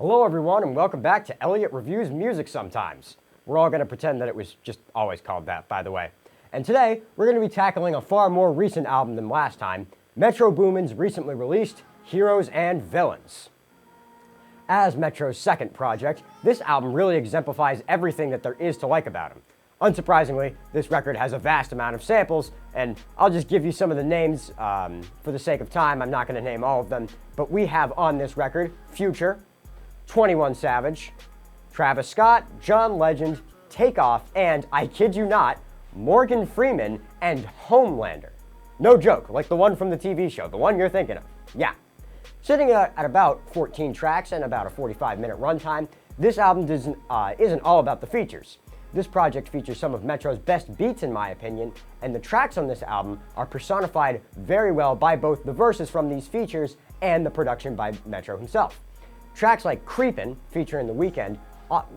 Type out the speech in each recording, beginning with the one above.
Hello everyone and welcome back to Elliott Reviews Music Sometimes. We're all going to pretend that it was just always called that, by the way. And today, we're going to be tackling a far more recent album than last time, Metro Boomin's recently released Heroes and Villains. As Metro's second project, this album really exemplifies everything that there is to like about him. Unsurprisingly, this record has a vast amount of samples, and I'll just give you some of the names for the sake of time. I'm not going to name all of them, but we have on this record Future, 21 Savage, Travis Scott, John Legend, Takeoff, and, I kid you not, Morgan Freeman and Homelander. No joke, like the one from the TV show, the one you're thinking of. Yeah. Sitting at about 14 tracks and about a 45-minute runtime, this album isn't all about the features. This project features some of Metro's best beats in my opinion, and the tracks on this album are personified very well by both the verses from these features and the production by Metro himself. Tracks like Creepin', featuring The Weeknd,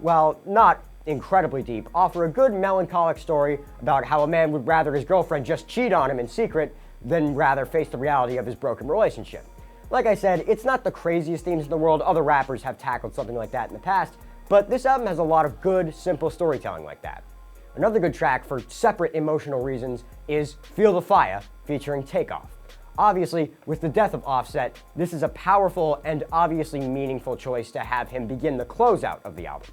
while not incredibly deep, offer a good melancholic story about how a man would rather his girlfriend just cheat on him in secret than rather face the reality of his broken relationship. Like I said, it's not the craziest themes in the world. Other rappers have tackled something like that in the past, but this album has a lot of good, simple storytelling like that. Another good track for separate emotional reasons is Feel the Fire, featuring Takeoff. Obviously, with the death of Offset, this is a powerful and obviously meaningful choice to have him begin the closeout of the album.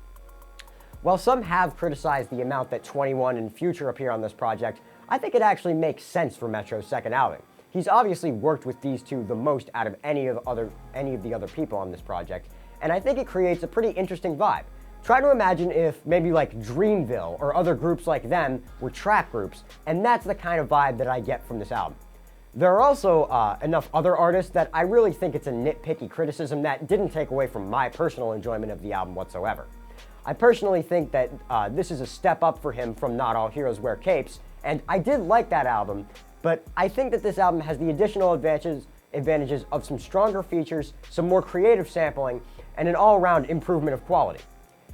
While some have criticized the amount that 21 and Future appear on this project, I think it actually makes sense for Metro's second album. He's obviously worked with these two the most out of any of the other people on this project, and I think it creates a pretty interesting vibe. Try to imagine if maybe like Dreamville or other groups like them were trap groups, and that's the kind of vibe that I get from this album. There are also enough other artists that I really think it's a nitpicky criticism that didn't take away from my personal enjoyment of the album whatsoever. I personally think that this is a step up for him from Not All Heroes Wear Capes, and I did like that album, but I think that this album has the additional advantages of some stronger features, some more creative sampling, and an all-around improvement of quality.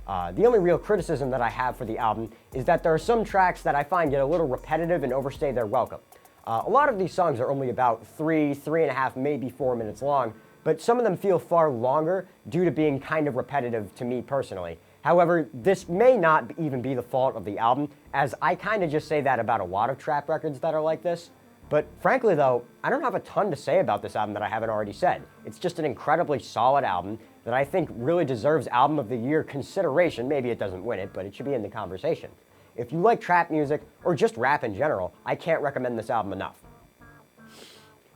The only real criticism that I have for the album is that there are some tracks that I find get a little repetitive and overstay their welcome. A lot of these songs are only about 3.5, maybe 4 minutes long, but some of them feel far longer due to being kind of repetitive to me personally. However, this may not even be the fault of the album, as I kind of just say that about a lot of trap records that are like this. But frankly though, I don't have a ton to say about this album that I haven't already said. It's just an incredibly solid album that I think really deserves Album of the Year consideration. Maybe it doesn't win it, but it should be in the conversation. If you like trap music, or just rap in general, I can't recommend this album enough.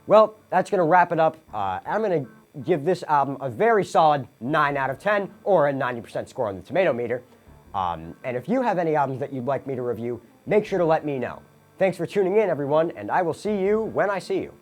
Well, that's going to wrap it up. I'm going to give this album a very solid 9 out of 10, or a 90% score on the tomato meter. And if you have any albums that you'd like me to review, make sure to let me know. Thanks for tuning in, everyone, and I will see you when I see you.